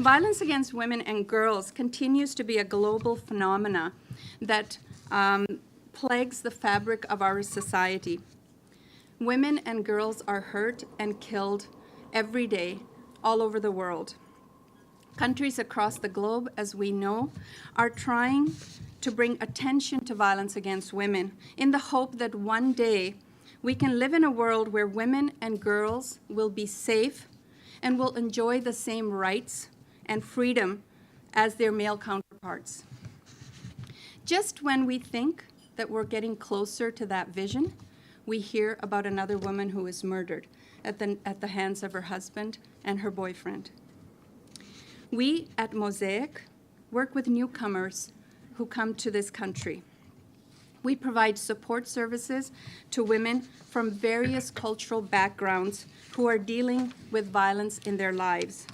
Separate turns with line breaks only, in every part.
Violence against women and girls continues to be a global phenomena that plagues the fabric of our society. Women and girls are hurt and killed every day all over the world. Countries across the globe, as we know, are trying to bring attention to violence against women in the hope that one day we can live in a world where women and girls will be safe and will enjoy the same rights and freedom as their male counterparts. Just when we think that we're getting closer to that vision, we hear about another woman who is murdered at the hands of her husband and her boyfriend. We at MOSAIC work with newcomers who come to this country. We provide support services to women from various cultural backgrounds who are dealing with violence in their lives.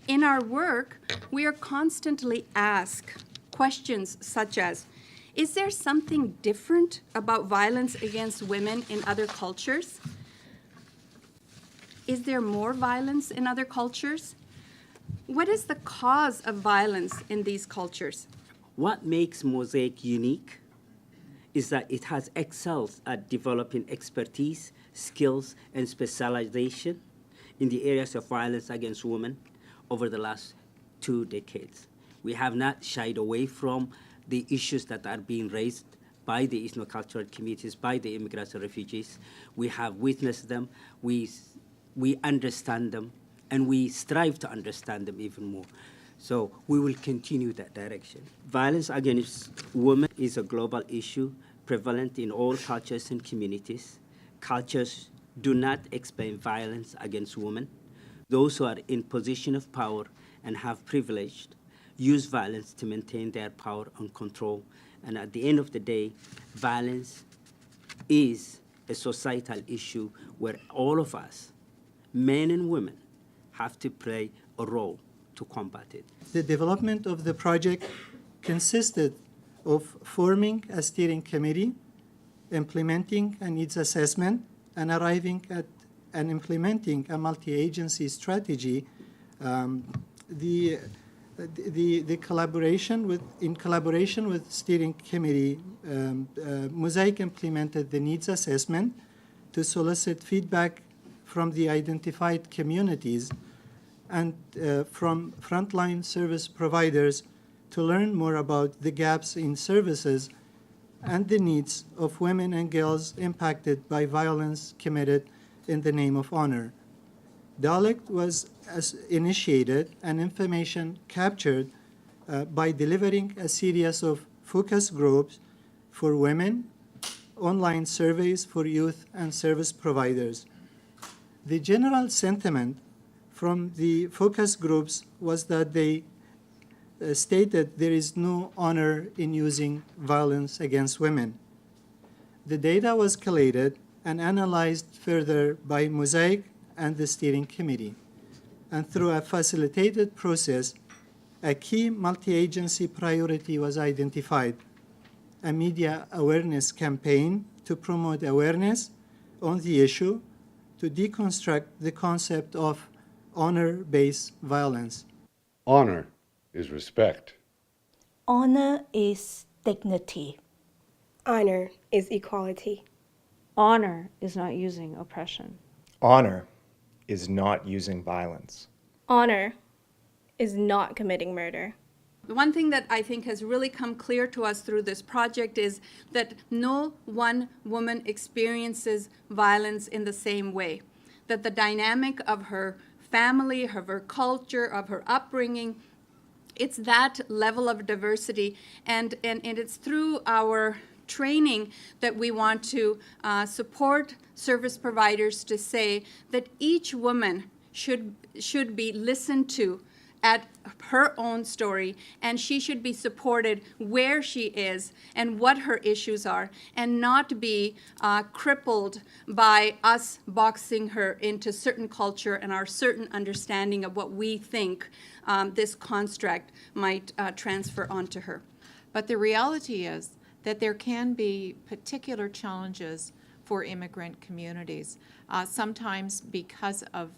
In our work, we are constantly asked questions such as, is there something different about violence against women in other cultures? Is there more violence in other cultures? What is the cause of violence in these cultures?
What makes MOSAIC unique is that it has excelled at developing expertise, skills, and specialization in the areas of violence against women over the last 2 decades. We have not shied away from the issues that are being raised by the ethnocultural communities, by the immigrants and refugees. We have witnessed them, we understand them, and we strive to understand them even more. So we will continue that direction. Violence against women is a global issue prevalent in all cultures and communities. Cultures do not explain violence against women. Those who are in position of power and have privilege use violence to maintain their power and control. And at the end of the day, violence is a societal issue where all of us, men and women, have to play a role to combat it.
The development of the project consisted of forming a steering committee, implementing a needs assessment, and arriving at and implementing a multi-agency strategy. The collaboration in collaboration with steering committee, MOSAIC implemented the needs assessment to solicit feedback from the identified communities and from frontline service providers to learn more about the gaps in services and the needs of women and girls impacted by violence committed in the name of honor. Dialogue was initiated and information captured by delivering a series of focus groups for women, online surveys for youth and service providers. The general sentiment from the focus groups was that they stated there is no honor in using violence against women. The data was collated and analyzed further by MOSAIC and the steering committee. And through a facilitated process, a key multi-agency priority was identified, a media awareness campaign to promote awareness on the issue to deconstruct the concept of honor-based violence.
Honor is respect.
Honor is dignity.
Honor is equality.
Honor is not using oppression.
Honor is not using violence.
Honor is not committing murder.
The one thing that I think has really come clear to us through this project is that no one woman experiences violence in the same way, that the dynamic of her family, of her culture, of her upbringing, it's that level of diversity, and it's through our training that we want to support service providers to say that each woman should be listened to at her own story, and she should be supported where she is and what her issues are, and not be crippled by us boxing her into certain culture and our certain understanding of what we think this construct might transfer onto her.
But the reality is that there can be particular challenges for immigrant communities, sometimes because of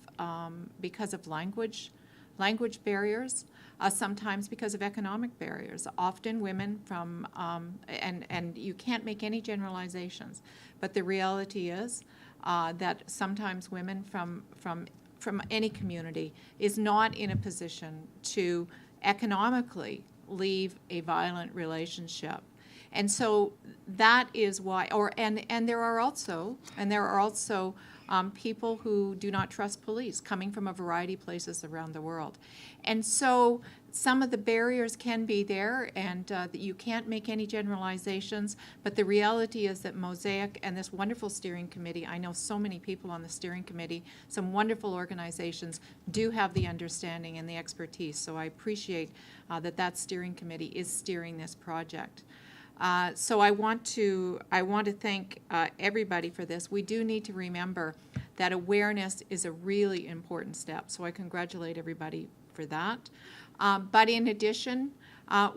language, language barriers, sometimes because of economic barriers. Often women from, and you can't make any generalizations, but the reality is that sometimes women from any community is not in a position to economically leave a violent relationship. And so that is why, and there are also people who do not trust police coming from a variety of places around the world. And so some of the barriers can be there, and that you can't make any generalizations, but the reality is that MOSAIC and this wonderful steering committee, I know so many people on the steering committee, some wonderful organizations do have the understanding and the expertise, so I appreciate that steering committee is steering this project. So I want to thank everybody for this. We do need to remember that awareness is a really important step, so I congratulate everybody for that. But in addition,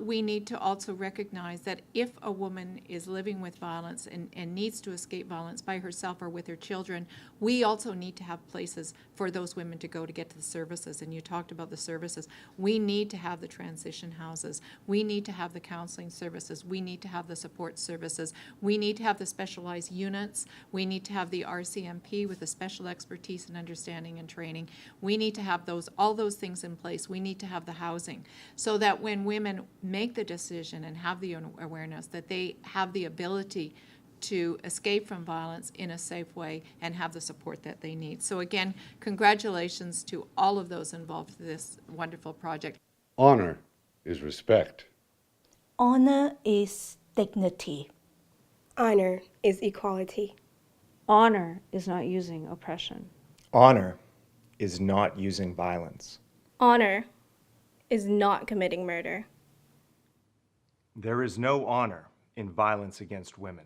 we need to also recognize that if a woman is living with violence and needs to escape violence by herself or with her children, we also need to have places for those women to go to get to the services. And you talked about the services. We need to have the transition houses. We need to have the counseling services. We need to have the support services. We need to have the specialized units. We need to have the RCMP with the special expertise and understanding and training. We need to have all those things in place. We need to have the housing so that when women make the decision and have the awareness that they have the ability to escape from violence in a safe way and have the support that they need. So again, congratulations to all of those involved in this wonderful project.
Honor is respect.
Honor is dignity.
Honor is equality.
Honor is not using oppression.
Honor is not using violence.
Honor is not committing murder.
There is no honor in violence against women.